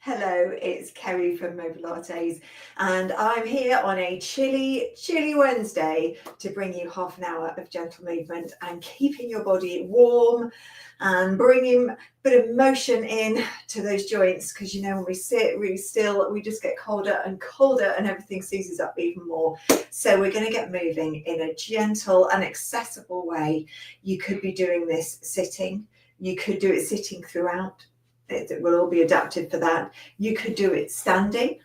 Hello, it's Kerry from Mobilates, and I'm here on a chilly Wednesday to bring you half an hour of gentle movement and keeping your body warm and bringing a bit of motion in to those joints, because you know when we sit really still we just get colder and colder and everything seizes up even more. So we're going to get moving in a gentle and accessible way. You could be doing this sitting, you could do it sitting throughout. It will all be adapted for that. You could do it standing,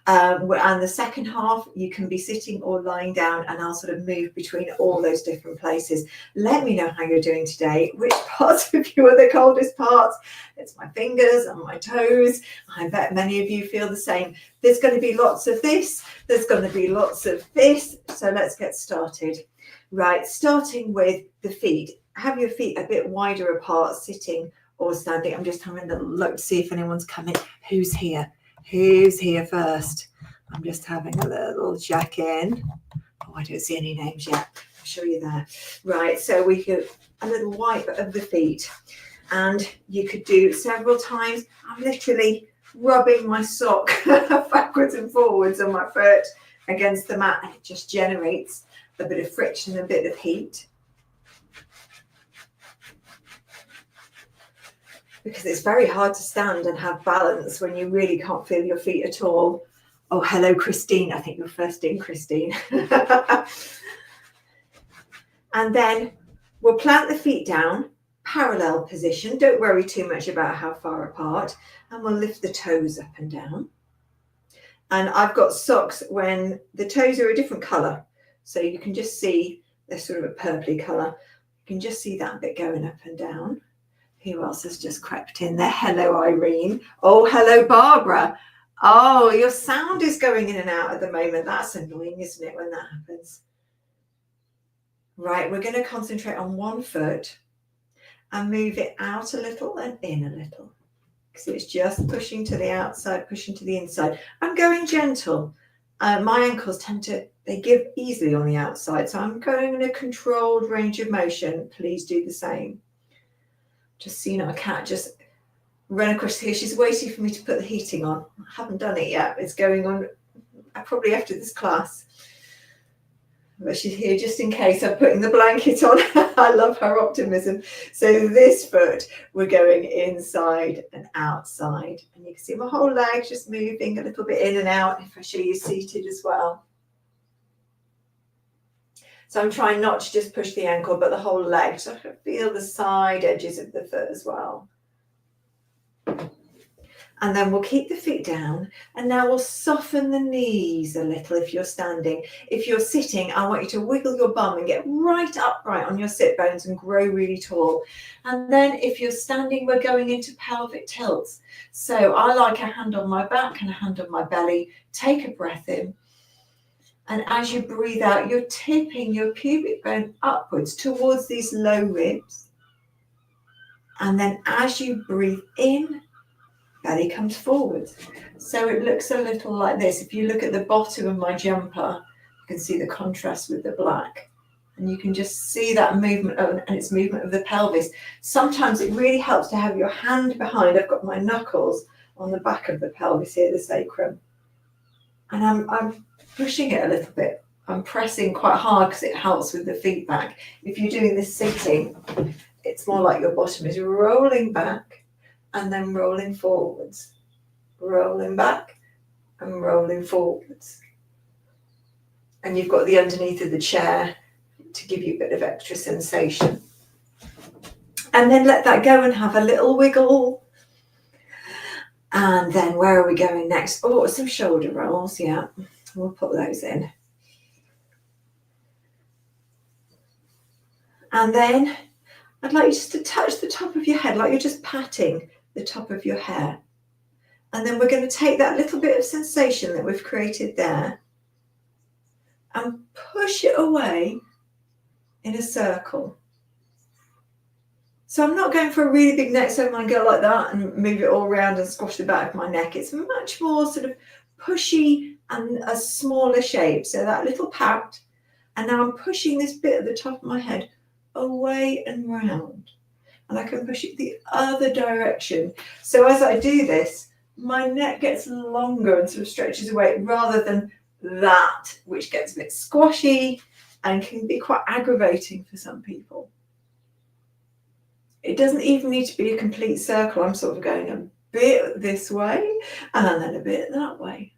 and the second half you can be sitting or lying down, and I'll sort of move between all those different places. Let me know how you're doing today, which parts of you are the coldest parts. It's my fingers and my toes. I bet many of you feel the same. There's going to be lots of this, there's going to be lots of this, so let's get started. Right, starting with the feet. Have your feet a bit wider apart, sitting or standing. I'm just having a look to see if anyone's coming. Who's here? Who's here first? I'm just having a little check in. Oh, I don't see any names yet. I'll show you there. Right, so we could a little wipe of the feet, and you could do several times. I'm literally rubbing my sock backwards and forwards on my foot against the mat, and it just generates a bit of friction, a bit of heat. Because it's very hard to stand and have balance when you really can't feel your feet at all. Oh, hello, Christine. I think you're first in, Christine. And then we'll plant the feet down, parallel position. Don't worry too much about how far apart. And we'll lift the toes up and down. And I've got socks when the toes are a different colour. So you can just see they're sort of a purpley colour. You can just see that bit going up and down. Who else has just crept in there? Hello, Irene. Oh, hello, Barbara. Oh, your sound is going in and out at the moment. That's annoying, isn't it, when that happens? Right, we're going to concentrate on one foot and move it out a little and in a little. Because it's just pushing to the outside, pushing to the inside. I'm going gentle. My ankles they give easily on the outside. So I'm going in a controlled range of motion. Please do the same. Just seen our cat just run across here. She's waiting for me to put the heating on. I haven't done it yet. It's going on probably after this class. But she's here just in case I'm putting the blanket on. I love her optimism. So this foot, we're going inside and outside. And you can see my whole leg just moving a little bit in and out. If I show you seated as well. So I'm trying not to just push the ankle, but the whole leg. So I can feel the side edges of the foot as well. And then we'll keep the feet down. And now we'll soften the knees a little if you're standing. If you're sitting, I want you to wiggle your bum and get right upright on your sit bones and grow really tall. And then if you're standing, we're going into pelvic tilts. So I like a hand on my back and a hand on my belly. Take a breath in. And as you breathe out, you're tipping your pubic bone upwards towards these low ribs. And then as you breathe in, belly comes forward. So it looks a little like this. If you look at the bottom of my jumper, you can see the contrast with the black. And you can just see that movement, and it's movement of the pelvis. Sometimes it really helps to have your hand behind. I've got my knuckles on the back of the pelvis here, the sacrum. And I'm pushing it a little bit. I'm pressing quite hard because it helps with the feedback. If you're doing this sitting, it's more like your bottom is rolling back and then rolling forwards. Rolling back and rolling forwards. And you've got the underneath of the chair to give you a bit of extra sensation. And then let that go and have a little wiggle. And then where are we going next? Oh, some shoulder rolls, yeah. We'll put those in. And then I'd like you just to touch the top of your head, like you're just patting the top of your hair. And then we're going to take that little bit of sensation that we've created there and push it away in a circle. So I'm not going for a really big neck, so I might go like that and move it all around and squash the back of my neck. It's much more sort of pushy and a smaller shape. So that little pat, and now I'm pushing this bit at the top of my head away and round. And I can push it the other direction. So as I do this, my neck gets longer and sort of stretches away, rather than that, which gets a bit squashy and can be quite aggravating for some people. It doesn't even need to be a complete circle. I'm sort of going a bit this way and then a bit that way.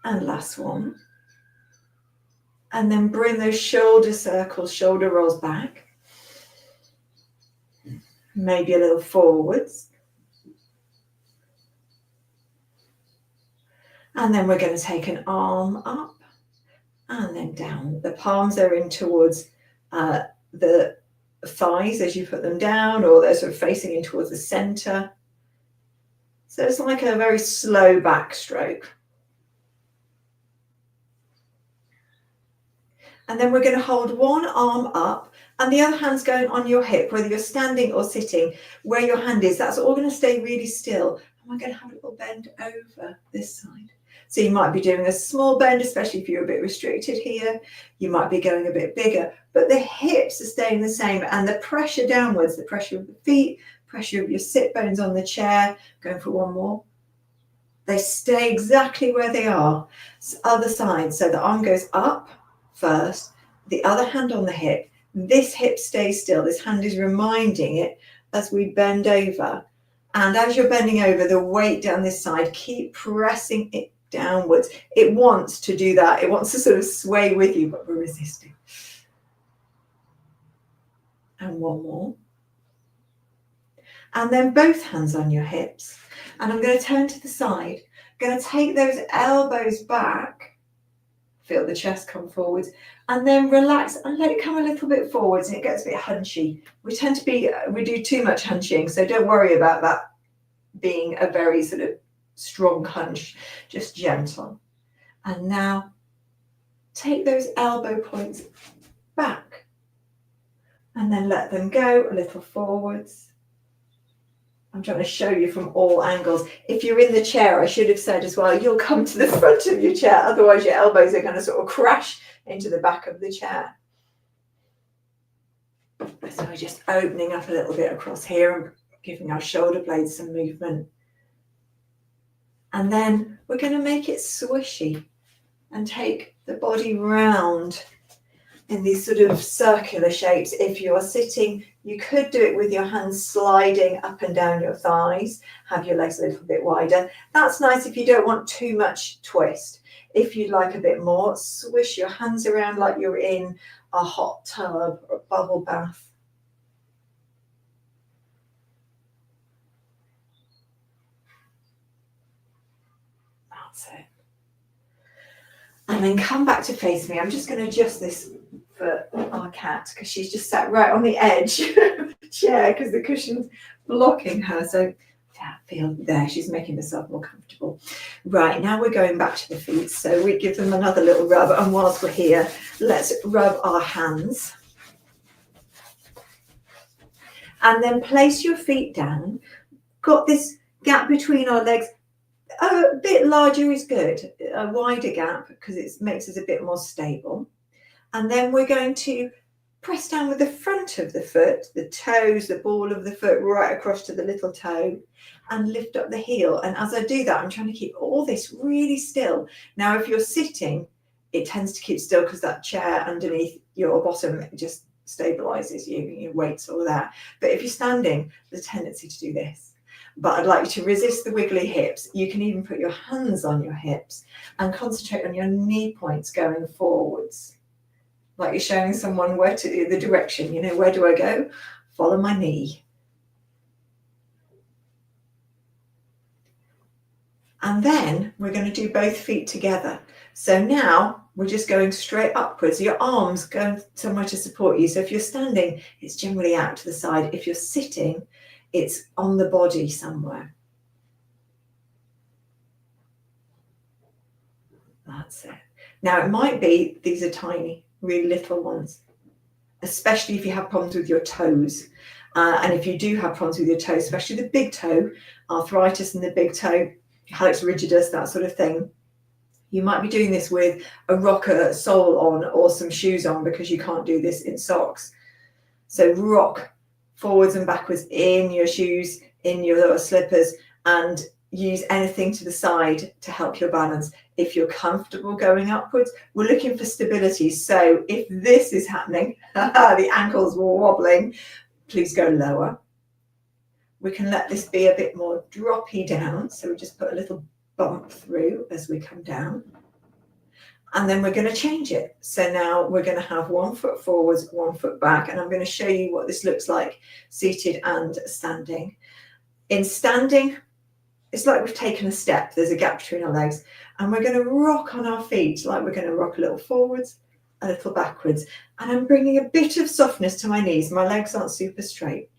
And last one. And then bring those shoulder circles, shoulder rolls back. Maybe a little forwards. And then we're going to take an arm up and then down. The palms are in towards the thighs as you put them down, or they're sort of facing in towards the center. So it's like a very slow backstroke. And then we're going to hold one arm up and the other hand's going on your hip, whether you're standing or sitting, where your hand is. That's all going to stay really still. And we're going to have a little bend over this side. So you might be doing a small bend, especially if you're a bit restricted here. You might be going a bit bigger, but the hips are staying the same, and the pressure downwards, the pressure of the feet, pressure of your sit bones on the chair, going for one more. They stay exactly where they are. Other side, so the arm goes up first, the other hand on the hip. This hip stays still. This hand is reminding it as we bend over. And as you're bending over, the weight down this side, keep pressing it downwards. It wants to do that. It wants to sort of sway with you, but we're resisting. And one more. And then both hands on your hips. And I'm going to turn to the side. I'm going to take those elbows back. Feel the chest come forwards. And then relax and let it come a little bit forwards, and it gets a bit hunchy. We do too much hunching, so don't worry about that being a very sort of strong hunch, just gentle. And now take those elbow points back and then let them go a little forwards. I'm trying to show you from all angles. If you're in the chair, I should have said as well, you'll come to the front of your chair, otherwise your elbows are going to sort of crash into the back of the chair. So we're just opening up a little bit across here and giving our shoulder blades some movement. And then we're going to make it swishy and take the body round in these sort of circular shapes. If you're sitting, you could do it with your hands sliding up and down your thighs, have your legs a little bit wider. That's nice if you don't want too much twist. If you'd like a bit more, swish your hands around like you're in a hot tub or a bubble bath. That's it. And then come back to face me. I'm just going to adjust this for our cat because she's just sat right on the edge of the chair because the cushion's blocking her. So yeah, feel there, she's making herself more comfortable. Right, now we're going back to the feet. So we give them another little rub, and whilst we're here, let's rub our hands. And then place your feet down. Got this gap between our legs. A bit larger is good, a wider gap, because it makes us a bit more stable. And then we're going to press down with the front of the foot, the toes, the ball of the foot right across to the little toe, and lift up the heel. And as I do that, I'm trying to keep all this really still. Now, if you're sitting, it tends to keep still because that chair underneath your bottom just stabilizes you, your weights, all of that. But if you're standing, there's a tendency to do this. But I'd like you to resist the wiggly hips. You can even put your hands on your hips and concentrate on your knee points going forwards. Like you're showing someone where to, the direction, you know, where do I go? Follow my knee. And then we're going to do both feet together. So now we're just going straight upwards. Your arms going somewhere to support you. So if you're standing, it's generally out to the side. If you're sitting, it's on the body somewhere. That's it. Now it might be, these are tiny, really little ones, especially if you have problems with your toes. And if you do have problems with your toes, especially the big toe, arthritis in the big toe, hallux rigidus, that sort of thing, you might be doing this with a rocker sole on or some shoes on because you can't do this in socks. So rock forwards and backwards in your shoes, in your little slippers and use anything to the side to help your balance. If you're comfortable going upwards, we're looking for stability. So if this is happening, the ankles were wobbling, please go lower. We can let this be a bit more droppy down. So we just put a little bump through as we come down. And then we're going to change it. So now we're going to have 1 foot forwards, 1 foot back. And I'm going to show you what this looks like seated and standing. In standing, it's like we've taken a step. There's a gap between our legs. And we're going to rock on our feet, like we're going to rock a little forwards, a little backwards. And I'm bringing a bit of softness to my knees. My legs aren't super straight.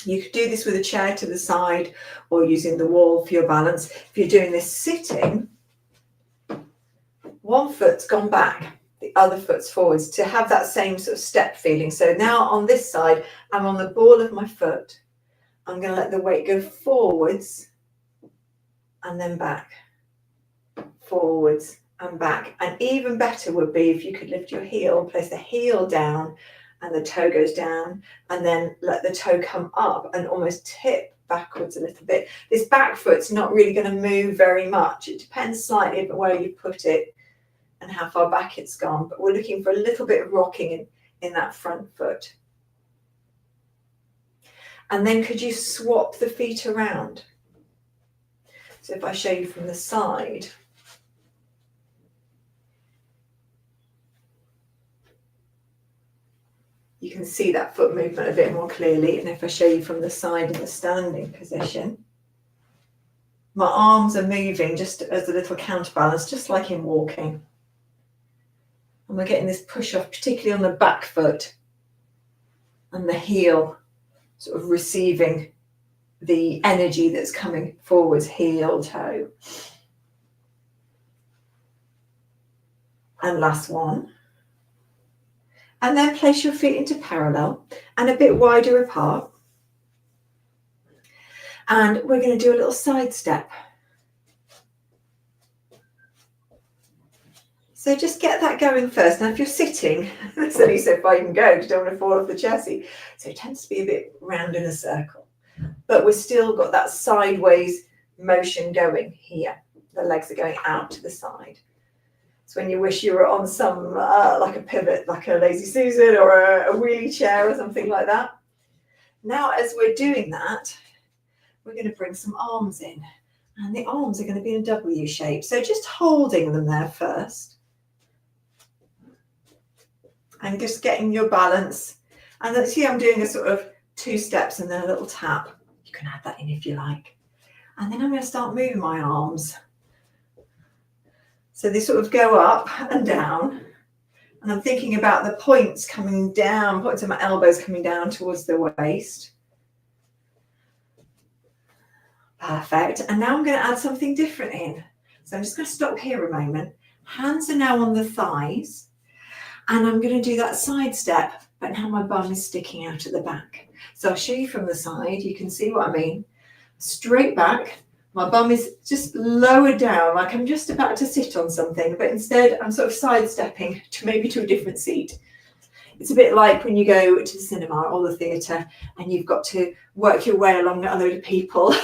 You could do this with a chair to the side or using the wall for your balance. If you're doing this sitting, one foot's gone back, the other foot's forwards to have that same sort of step feeling. So now on this side, I'm on the ball of my foot. I'm going to let the weight go forwards and then back, forwards and back. And even better would be if you could lift your heel, place the heel down and the toe goes down, and then let the toe come up and almost tip backwards a little bit. This back foot's not really going to move very much. It depends slightly on where you put it and how far back it's gone, but we're looking for a little bit of rocking in that front foot. And then could you swap the feet around? So if I show you from the side, you can see that foot movement a bit more clearly. And if I show you from the side in the standing position, my arms are moving just as a little counterbalance, just like in walking. And we're getting this push off, particularly on the back foot and the heel, sort of receiving the energy that's coming forwards, heel, toe. And last one. And then place your feet into parallel and a bit wider apart. And we're going to do a little side step. So just get that going first. Now, if you're sitting, there's only so far you can go because you don't want to fall off the chassis. So it tends to be a bit round in a circle. But we've still got that sideways motion going here. The legs are going out to the side. It's when you wish you were on some, like a pivot, like a Lazy Susan or a wheelie chair or something like that. Now, as we're doing that, we're going to bring some arms in. And the arms are going to be in a W shape. So just holding them there first. And just getting your balance. And let's see, I'm doing a sort of 2 steps and then a little tap. You can add that in if you like. And then I'm going to start moving my arms. So they sort of go up and down. And I'm thinking about the points coming down, points of my elbows coming down towards the waist. Perfect. And now I'm going to add something different in. So I'm just going to stop here a moment. Hands are now on the thighs. And I'm going to do that side step, but now my bum is sticking out at the back. So I'll show you from the side. You can see what I mean. Straight back. My bum is just lower down, like I'm just about to sit on something, but instead I'm sort of sidestepping to maybe to a different seat. It's a bit like when you go to the cinema or the theatre and you've got to work your way along a load of people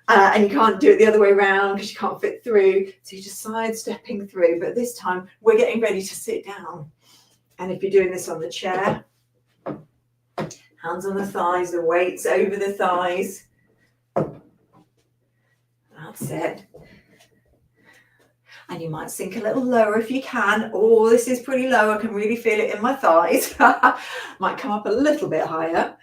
and you can't do it the other way around because you can't fit through. So you're just sidestepping through. But this time we're getting ready to sit down. And if you're doing this on the chair, hands on the thighs, the weights over the thighs. That's it. And you might sink a little lower if you can. Oh, this is pretty low. I can really feel it in my thighs. Might come up a little bit higher.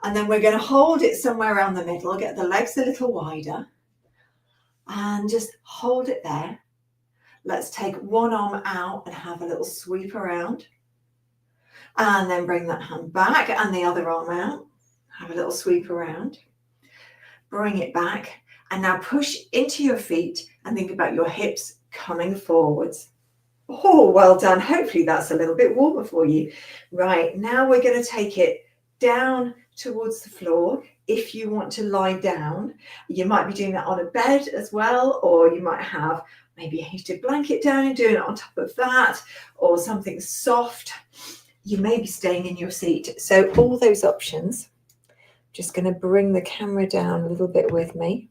And then we're going to hold it somewhere around the middle, get the legs a little wider and just hold it there. Let's take one arm out and have a little sweep around. And then bring that hand back and the other arm out. Have a little sweep around. Bring it back. And now push into your feet and think about your hips coming forwards. Oh, well done. Hopefully that's a little bit warmer for you. Right, now we're going to take it down towards the floor. If you want to lie down, you might be doing that on a bed as well, or you might have maybe a heated blanket down and doing it on top of that, or something soft. You may be staying in your seat. So all those options. Just going to bring the camera down a little bit with me.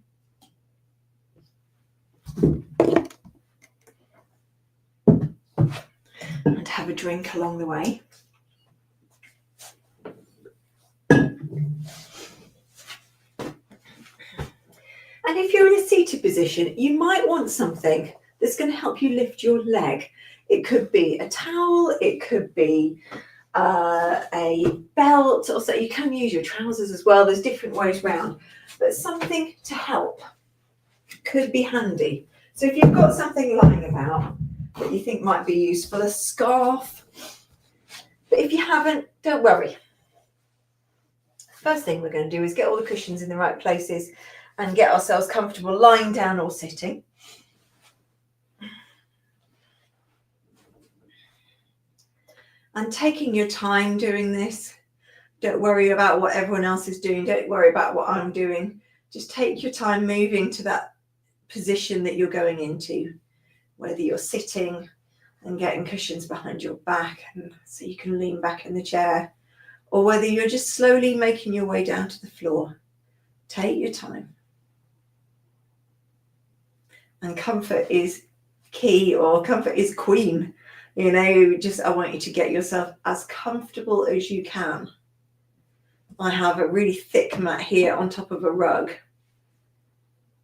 And have a drink along the way. And if you're in a seated position, you might want something that's going to help you lift your leg. It could be a towel, it could be a belt, or so you can use your trousers as well. There's different ways round, but something to help could be handy. So if you've got something lying about that you think might be useful, a scarf, but if you haven't, don't worry. First thing we're going to do is get all the cushions in the right places and get ourselves comfortable lying down or sitting. And taking your time doing this. Don't worry about what everyone else is doing. Don't worry about what I'm doing. Just take your time moving to that position that you're going into, whether you're sitting and getting cushions behind your back and so you can lean back in the chair, or whether you're just slowly making your way down to the floor. Take your time. And comfort is key, or comfort is queen. You know, just I want you to get yourself as comfortable as you can. I have a really thick mat here on top of a rug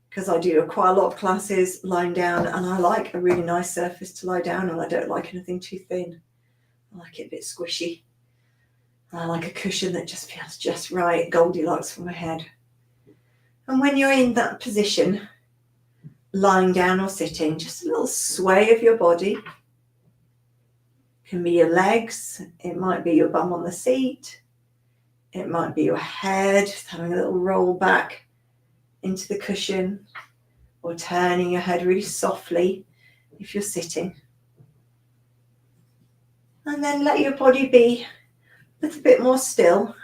because I do quite a lot of classes lying down, and I like a really nice surface to lie down on. I don't like anything too thin. I like it a bit squishy. I like a cushion that just feels just right, Goldilocks for my head. And when you're in that position, lying down or sitting, just a little sway of your body. It can be your legs, it might be your bum on the seat, it might be your head, just having a little roll back into the cushion, or turning your head really softly if you're sitting. And then let your body be a little bit more still,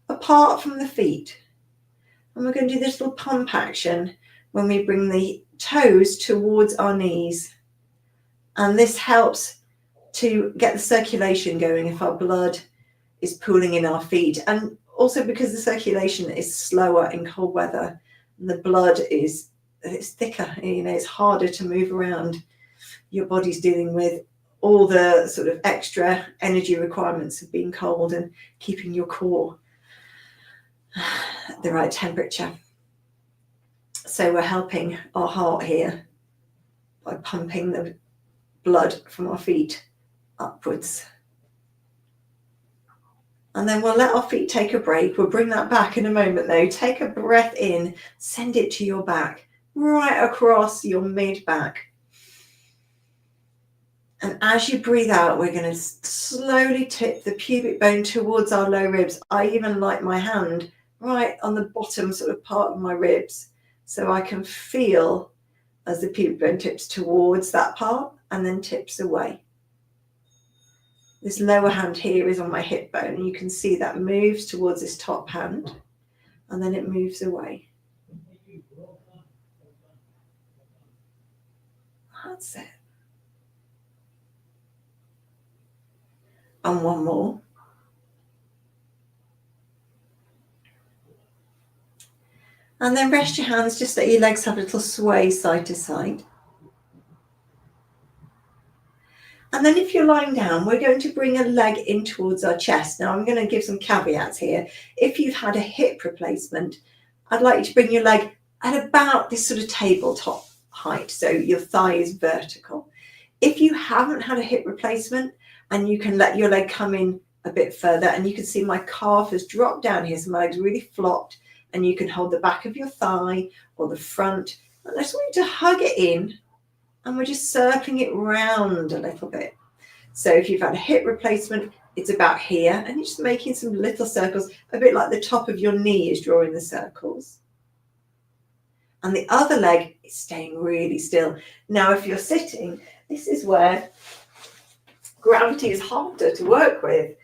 apart from the feet. And we're going to do this little pump action when we bring the toes towards our knees. And this helps to get the circulation going if our blood is pooling in our feet. And also because the circulation is slower in cold weather, the blood it's thicker, you know, it's harder to move around. Your body's dealing with all the sort of extra energy requirements of being cold and keeping your core at the right temperature. So we're helping our heart here by pumping the blood from our feet upwards. And then we'll let our feet take a break. We'll bring that back in a moment though. Take a breath in, send it to your back, right across your mid-back. And as you breathe out, we're going to slowly tip the pubic bone towards our low ribs. I even like my hand right on the bottom sort of part of my ribs, so I can feel as the pubic bone tips towards that part and then tips away. This lower hand here is on my hip bone, and you can see that moves towards this top hand and then it moves away. That's it. And one more. And then rest your hands, just let your legs have a little sway side to side. And then if you're lying down, we're going to bring a leg in towards our chest. Now I'm going to give some caveats here. If you've had a hip replacement, I'd like you to bring your leg at about this sort of tabletop height, so your thigh is vertical. If you haven't had a hip replacement, and you can let your leg come in a bit further, and you can see my calf has dropped down here, so my leg's really flopped, and you can hold the back of your thigh or the front. And I just want you to hug it in, and we're just circling it round a little bit. So if you've had a hip replacement, it's about here, and you're just making some little circles, a bit like the top of your knee is drawing the circles. And the other leg is staying really still. Now, if you're sitting, this is where gravity is harder to work with.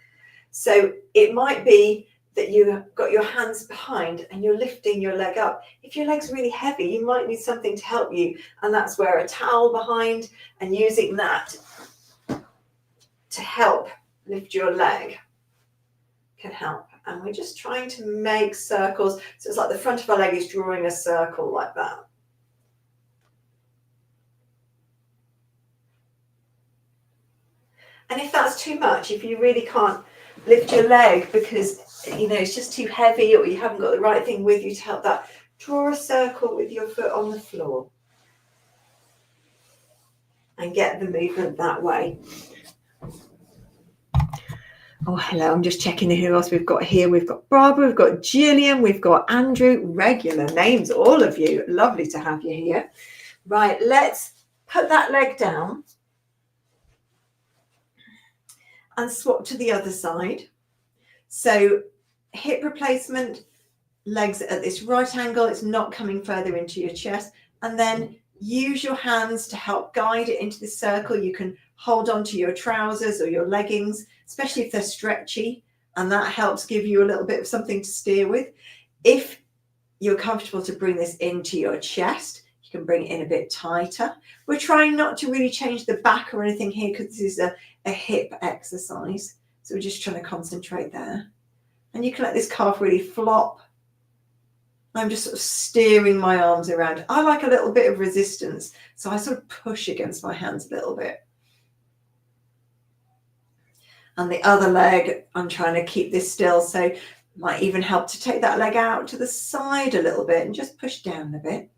So it might be that you've got your hands behind and you're lifting your leg up. If your leg's really heavy, you might need something to help you. And that's where a towel behind and using that to help lift your leg can help. And we're just trying to make circles. So it's like the front of our leg is drawing a circle like that. And if that's too much, if you really can't lift your leg because, you know, it's just too heavy or you haven't got the right thing with you to help that, draw a circle with your foot on the floor and get the movement that way. Oh, hello. I'm just checking who else we've got here. We've got Barbara, we've got Gillian, we've got Andrew. Regular names, all of you. Lovely to have you here. Right, let's put that leg down and swap to the other side. So hip replacement, legs at this right angle. It's not coming further into your chest. And then use your hands to help guide it into the circle. You can hold on to your trousers or your leggings, especially if they're stretchy, and that helps give you a little bit of something to steer with. If you're comfortable to bring this into your chest, you can bring it in a bit tighter. We're trying not to really change the back or anything here because this is a hip exercise. So we're just trying to concentrate there. And you can let this calf really flop. I'm just sort of steering my arms around. I like a little bit of resistance, so I sort of push against my hands a little bit. And the other leg, I'm trying to keep this still, so it might even help to take that leg out to the side a little bit and just push down a bit.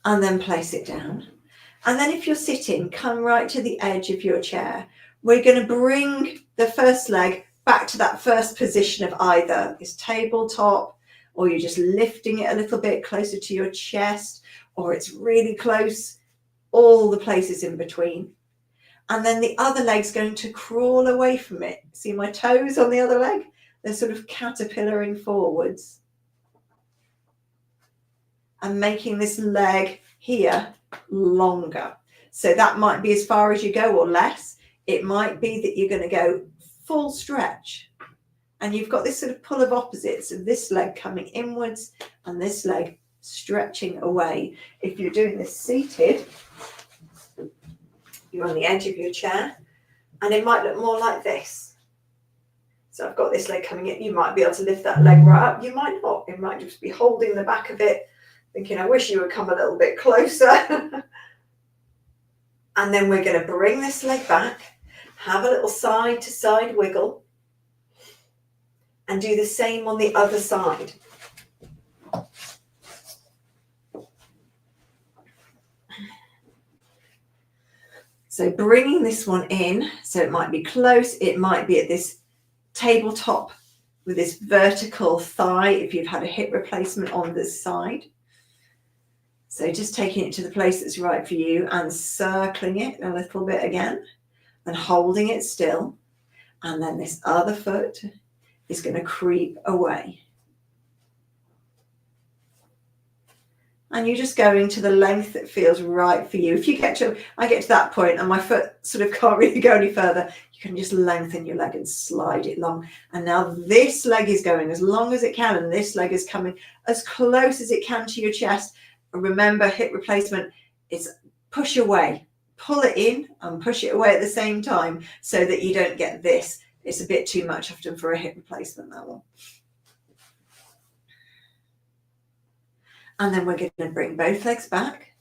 And then place it down. And then if you're sitting, come right to the edge of your chair. We're going to bring the first leg back to that first position of either this tabletop, or you're just lifting it a little bit closer to your chest, or it's really close, all the places in between. And then the other leg's going to crawl away from it. See my toes on the other leg? They're sort of caterpillaring forwards. And making this leg here longer. So that might be as far as you go or less. It might be that you're going to go full stretch. And you've got this sort of pull of opposites of this leg coming inwards and this leg stretching away. If you're doing this seated, you're on the edge of your chair, and it might look more like this. So I've got this leg coming in. You might be able to lift that leg right up. You might not. It might just be holding the back of it, thinking, I wish you would come a little bit closer. And then we're going to bring this leg back, have a little side to side wiggle, and do the same on the other side. So bringing this one in, so it might be close, it might be at this tabletop with this vertical thigh if you've had a hip replacement on this side. So just taking it to the place that's right for you and circling it a little bit again and holding it still. And then this other foot is going to creep away. And you're just going to the length that feels right for you. If you I get to that point and my foot sort of can't really go any further, you can just lengthen your leg and slide it long. And now this leg is going as long as it can, and this leg is coming as close as it can to your chest. And remember, hip replacement is push away, pull it in and push it away at the same time so that you don't get this. It's a bit too much often for a hip replacement, that one. And then we're going to bring both legs back,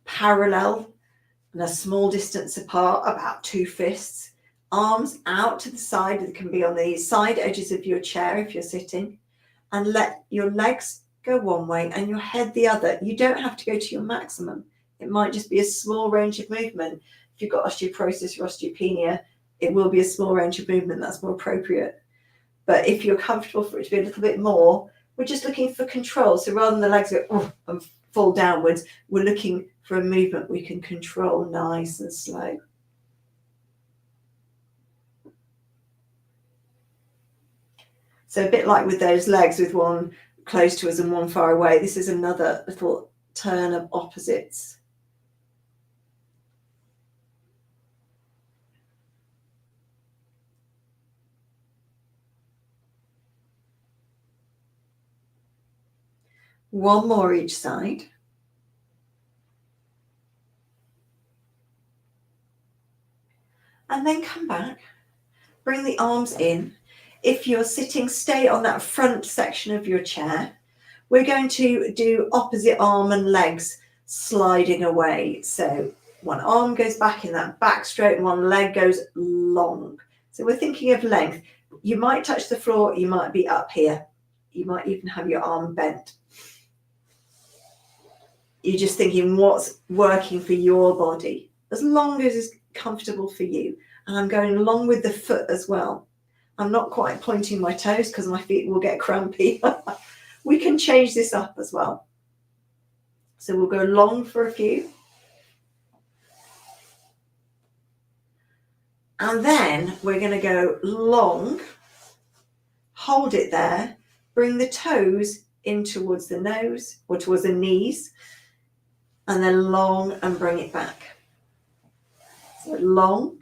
parallel and a small distance apart, about 2 fists, arms out to the side. It can be on the side edges of your chair if you're sitting, and let your legs go one way and your head the other. You don't have to go to your maximum. It might just be a small range of movement. If you've got osteoporosis or osteopenia, it will be a small range of movement that's more appropriate. But if you're comfortable for it to be a little bit more, we're just looking for control. So rather than the legs go and fall downwards, we're looking for a movement we can control nice and slow. So a bit like with those legs, with one close to us and one far away, this is another little turn of opposites. One more each side. And then come back Bring the arms in. If you're sitting, stay on that front section of your chair. We're going to do opposite arm and legs sliding away. So one arm goes back in that back stroke, and one leg goes long. So we're thinking of length. You might touch the floor, you might be up here. You might even have your arm bent. You're just thinking what's working for your body, as long as it's comfortable for you. And I'm going along with the foot as well. I'm not quite pointing my toes because my feet will get crampy. We can change this up as well. So we'll go long for a few. And then we're going to go long, hold it there, bring the toes in towards the nose or towards the knees, and then long and bring it back. So long,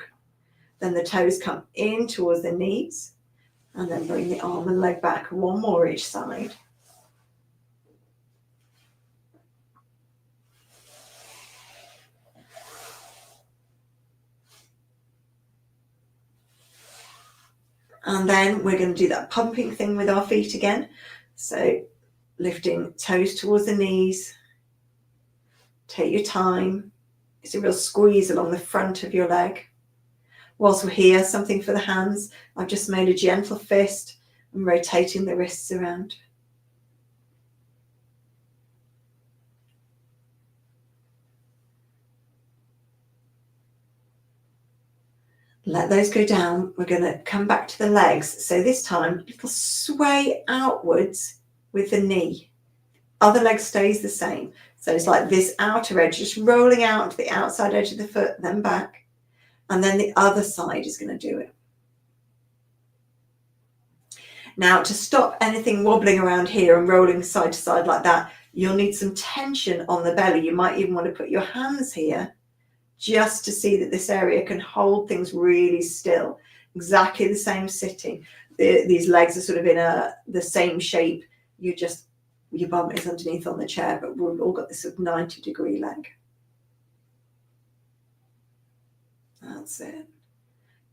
then the toes come in towards the knees, and then bring the arm and leg back, one more each side. And then we're going to do that pumping thing with our feet again. So lifting toes towards the knees. Take your time. It's a real squeeze along the front of your leg. Whilst we're here, something for the hands. I've just made a gentle fist and rotating the wrists around. Let those go down. We're going to come back to the legs. So this time, a little sway outwards with the knee. Other leg stays the same. So it's like this outer edge, just rolling out to the outside edge of the foot, then back. And then the other side is going to do it. Now, to stop anything wobbling around here and rolling side to side like that, you'll need some tension on the belly. You might even want to put your hands here just to see that this area can hold things really still. Exactly the same sitting. These legs are sort of in the same shape. Your bum is underneath on the chair, but we've all got this sort of 90-degree leg. That's it.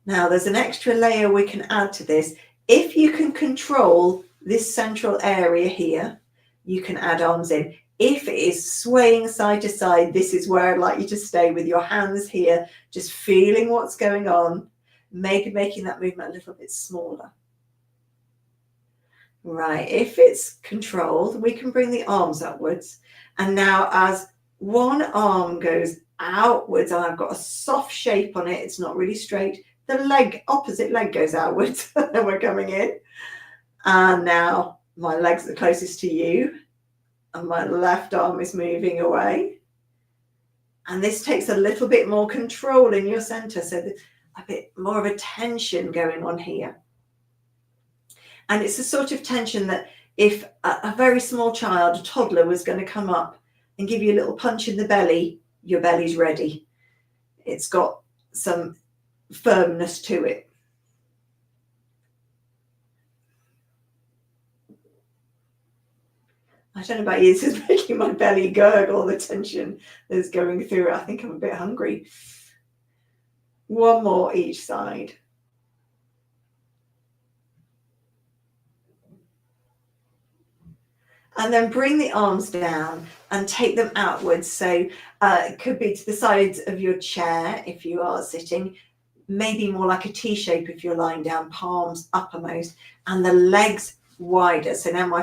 Now there's an extra layer we can add to this. If you can control this central area here, you can add arms in. If it is swaying side to side, this is where I'd like you to stay with your hands here, just feeling what's going on, making that movement a little bit smaller. Right, if it's controlled, we can bring the arms upwards. And now as one arm goes outwards, and I've got a soft shape on it, it's not really straight, the opposite leg goes outwards, and we're coming in. And now my legs are closest to you, and my left arm is moving away. And this takes a little bit more control in your center, so there's a bit more of a tension going on here. And it's a sort of tension that if a very small child, a toddler, was going to come up and give you a little punch in the belly, your belly's ready. It's got some firmness to it. I don't know about you, this is making my belly gurgle, the tension that's going through it. I think I'm a bit hungry. One more each side. And then bring the arms down and take them outwards. So it could be to the sides of your chair if you are sitting, maybe more like a T shape if you're lying down, palms uppermost, and the legs wider. So now my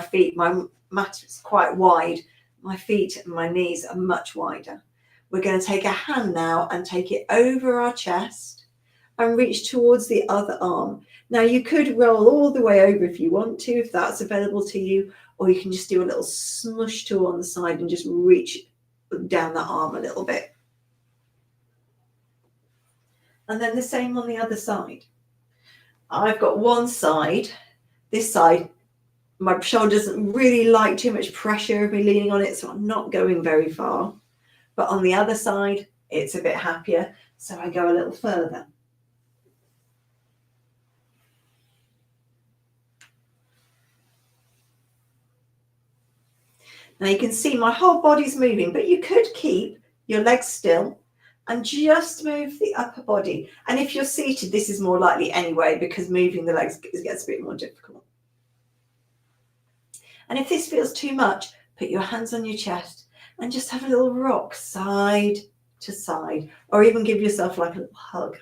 mat is quite wide. My feet and my knees are much wider. We're going to take a hand now and take it over our chest and reach towards the other arm. Now you could roll all the way over if you want to, if that's available to you, or you can just do a little smush tool on the side and just reach down the arm a little bit. And then the same on the other side. I've got one side, this side, my shoulder doesn't really like too much pressure of me leaning on it, so I'm not going very far. But on the other side, it's a bit happier, so I go a little further. Now you can see my whole body's moving, but you could keep your legs still and just move the upper body. And if you're seated, this is more likely anyway, because moving the legs gets a bit more difficult. And if this feels too much, put your hands on your chest and just have a little rock side to side, or even give yourself like a little hug.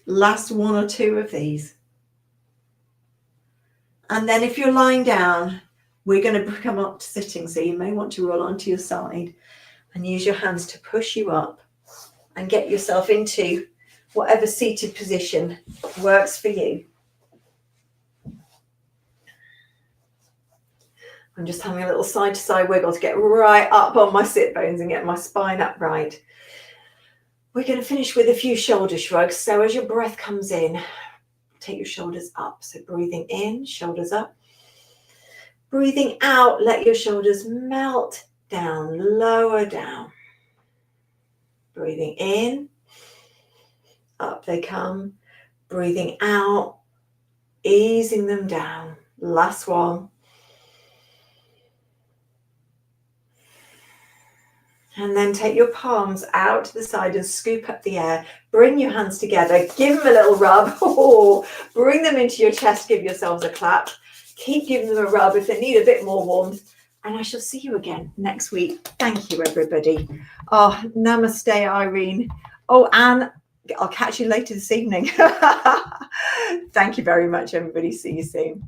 Last one or two of these. And then if you're lying down, we're going to come up to sitting. So you may want to roll onto your side and use your hands to push you up and get yourself into whatever seated position works for you. I'm just having a little side to side wiggle to get right up on my sit bones and get my spine upright. We're going to finish with a few shoulder shrugs. So as your breath comes in, take your shoulders up. So breathing in, shoulders up. Breathing out, let your shoulders melt down, lower down. Breathing in, up they come. Breathing out, easing them down. Last one. And then take your palms out to the side and scoop up the air. Bring your hands together. Give them a little rub. Oh, bring them into your chest. Give yourselves a clap. Keep giving them a rub if they need a bit more warmth. And I shall see you again next week. Thank you, everybody. Oh, namaste, Irene. Oh, Anne, I'll catch you later this evening. Thank you very much, everybody. See you soon.